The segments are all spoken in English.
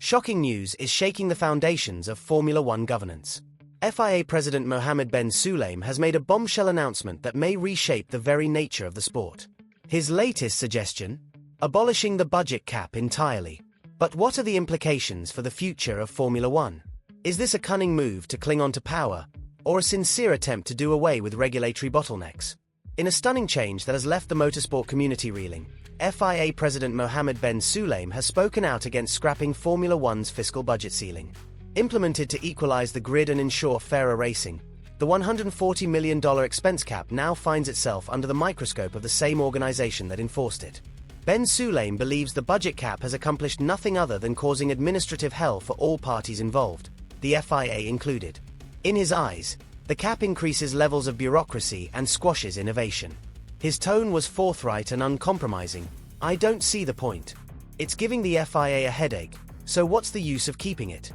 Shocking news is shaking the foundations of Formula One governance. FIA President Mohammed Ben Sulayem has made a bombshell announcement that may reshape the very nature of the sport. His latest suggestion? Abolishing the budget cap entirely. But what are the implications for the future of Formula One? Is this a cunning move to cling on to power, or a sincere attempt to do away with regulatory bottlenecks? In a stunning change that has left the motorsport community reeling, FIA President Mohammed Ben Sulayem has spoken out against scrapping Formula One's fiscal budget ceiling. Implemented to equalize the grid and ensure fairer racing, the $140 million expense cap now finds itself under the microscope of the same organization that enforced it. Ben Sulayem believes the budget cap has accomplished nothing other than causing administrative hell for all parties involved, the FIA included. In his eyes, the cap increases levels of bureaucracy and squashes innovation. His tone was forthright and uncompromising. "I don't see the point. It's giving the FIA a headache, so what's the use of keeping it?"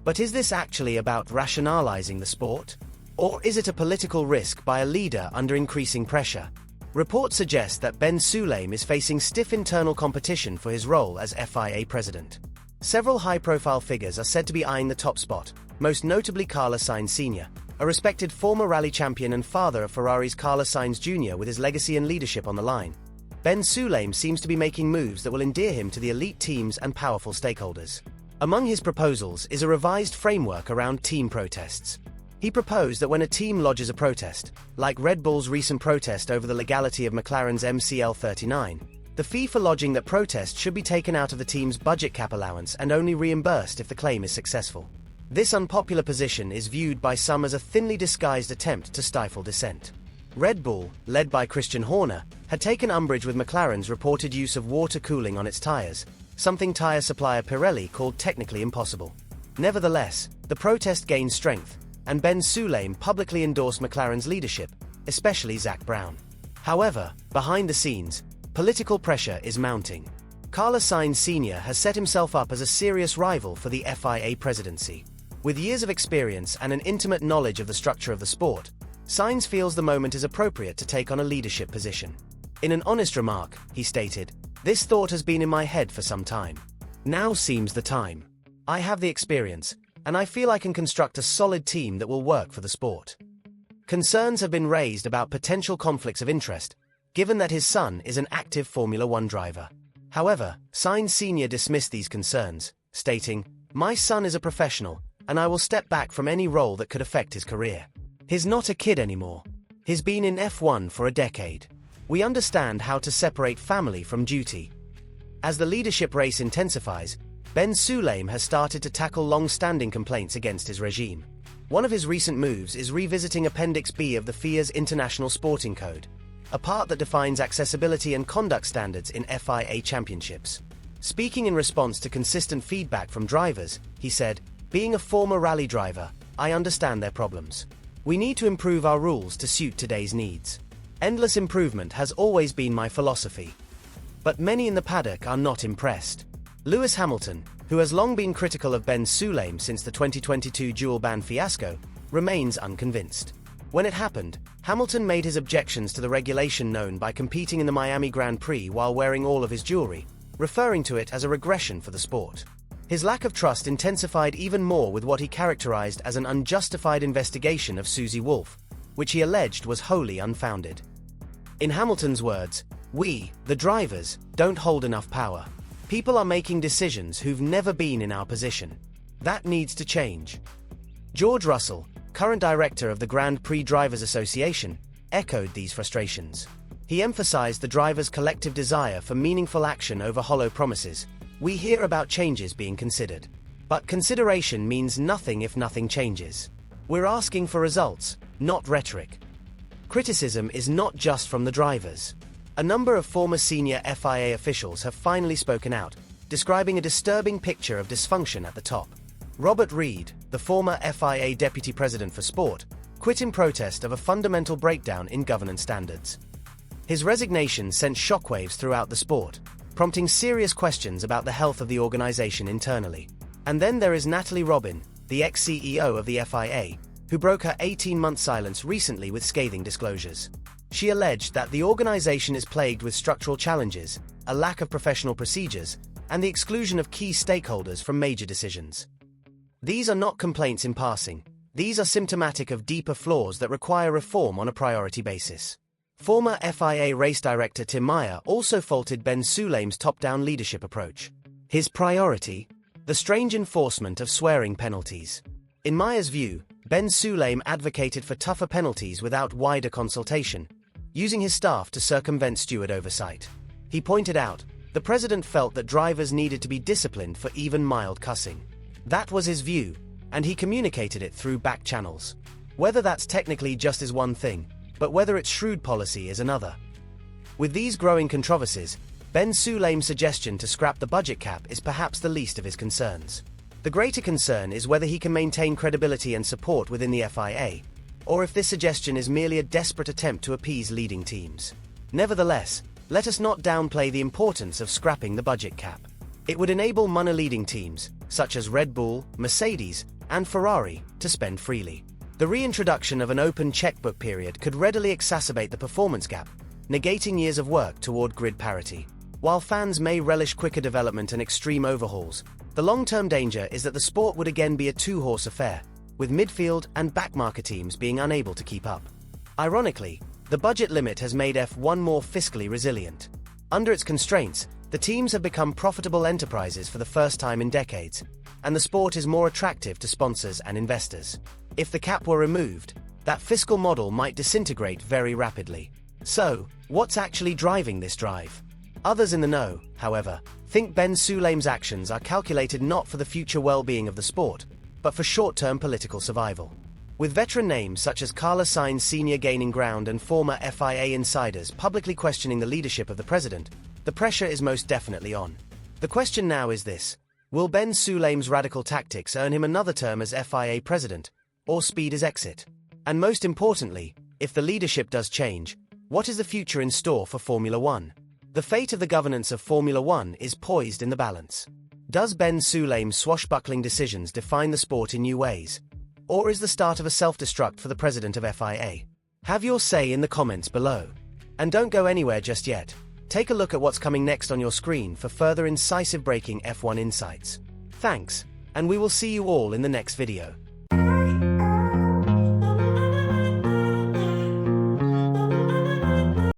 But is this actually about rationalizing the sport? Or is it a political risk by a leader under increasing pressure? Reports suggest that Ben Sulayem is facing stiff internal competition for his role as FIA president. Several high-profile figures are said to be eyeing the top spot, most notably Carlos Sainz Sr., a respected former rally champion and father of Ferrari's Carlos Sainz Jr. with his legacy and leadership on the line. Ben Sulayem seems to be making moves that will endear him to the elite teams and powerful stakeholders. Among his proposals is a revised framework around team protests. He proposed that when a team lodges a protest, like Red Bull's recent protest over the legality of McLaren's MCL39, the fee for lodging that protest should be taken out of the team's budget cap allowance and only reimbursed if the claim is successful. This unpopular position is viewed by some as a thinly disguised attempt to stifle dissent. Red Bull, led by Christian Horner, had taken umbrage with McLaren's reported use of water cooling on its tires, something tire supplier Pirelli called technically impossible. Nevertheless, the protest gained strength, and Ben Sulayem publicly endorsed McLaren's leadership, especially Zak Brown. However, behind the scenes, political pressure is mounting. Carlos Sainz Sr. has set himself up as a serious rival for the FIA presidency. With years of experience and an intimate knowledge of the structure of the sport, Sainz feels the moment is appropriate to take on a leadership position. In an honest remark, he stated, "This thought has been in my head for some time. Now seems the time. I have the experience, and I feel I can construct a solid team that will work for the sport." Concerns have been raised about potential conflicts of interest, given that his son is an active Formula One driver. However, Sainz Sr. dismissed these concerns, stating, "My son is a professional, and I will step back from any role that could affect his career. He's not a kid anymore. He's been in F1 for a decade. We understand how to separate family from duty." As the leadership race intensifies, Ben Sulayem has started to tackle long-standing complaints against his regime. One of his recent moves is revisiting Appendix B of the FIA's International Sporting Code, a part that defines accessibility and conduct standards in FIA championships. Speaking in response to consistent feedback from drivers, he said, "Being a former rally driver, I understand their problems. We need to improve our rules to suit today's needs. Endless improvement has always been my philosophy." But many in the paddock are not impressed. Lewis Hamilton, who has long been critical of Ben Sulayem since the 2022 dual-ban fiasco, remains unconvinced. When it happened, Hamilton made his objections to the regulation known by competing in the Miami Grand Prix while wearing all of his jewelry, referring to it as a regression for the sport. His lack of trust intensified even more with what he characterized as an unjustified investigation of Susie Wolff, which he alleged was wholly unfounded. In Hamilton's words, "We, the drivers, don't hold enough power. People are making decisions who've never been in our position. That needs to change." George Russell, current director of the Grand Prix Drivers Association, echoed these frustrations. He emphasized the drivers' collective desire for meaningful action over hollow promises. "We hear about changes being considered. But consideration means nothing if nothing changes. We're asking for results, not rhetoric." Criticism is not just from the drivers. A number of former senior FIA officials have finally spoken out, describing a disturbing picture of dysfunction at the top. Reid, the former FIA deputy president for sport, quit in protest of a fundamental breakdown in governance standards. His resignation sent shockwaves throughout the sport, prompting serious questions about the health of the organization internally. And then there is Natalie Robyn, the ex-CEO of the FIA, who broke her 18-month silence recently with scathing disclosures. She alleged that the organization is plagued with structural challenges, a lack of professional procedures, and the exclusion of key stakeholders from major decisions. These are not complaints in passing. These are symptomatic of deeper flaws that require reform on a priority basis. Former FIA race director Tim Meyer also faulted Ben Sulayem's top-down leadership approach. His priority? The strange enforcement of swearing penalties. In Meyer's view, Ben Sulayem advocated for tougher penalties without wider consultation, using his staff to circumvent steward oversight. He pointed out, the president felt that drivers needed to be disciplined for even mild cussing. That was his view, and he communicated it through back channels. Whether that's technically just is one thing, but whether it's shrewd policy is another. With these growing controversies, Ben Sulayem's suggestion to scrap the budget cap is perhaps the least of his concerns. The greater concern is whether he can maintain credibility and support within the FIA, or if this suggestion is merely a desperate attempt to appease leading teams. Nevertheless, let us not downplay the importance of scrapping the budget cap. It would enable money-leading teams, such as Red Bull, Mercedes, and Ferrari, to spend freely. The reintroduction of an open checkbook period could readily exacerbate the performance gap, negating years of work toward grid parity. While fans may relish quicker development and extreme overhauls, the long-term danger is that the sport would again be a two-horse affair, with midfield and backmarker teams being unable to keep up. Ironically, the budget limit has made F1 more fiscally resilient. Under its constraints, the teams have become profitable enterprises for the first time in decades, and the sport is more attractive to sponsors and investors. If the cap were removed, that fiscal model might disintegrate very rapidly. So, what's actually driving this drive? Others in the know, however, think Ben Sulayem's actions are calculated not for the future well-being of the sport, but for short-term political survival. With veteran names such as Carlos Sainz Sr. gaining ground and former FIA insiders publicly questioning the leadership of the president, the pressure is most definitely on. The question now is this: will Ben Sulayem's radical tactics earn him another term as FIA president, or speed his exit? And most importantly, if the leadership does change, what is the future in store for Formula One? The fate of the governance of Formula One is poised in the balance. Does Ben Sulayem's swashbuckling decisions define the sport in new ways? Or is the start of a self-destruct for the president of FIA? Have your say in the comments below. And don't go anywhere just yet. Take a look at what's coming next on your screen for further incisive breaking F1 insights. Thanks, and we will see you all in the next video.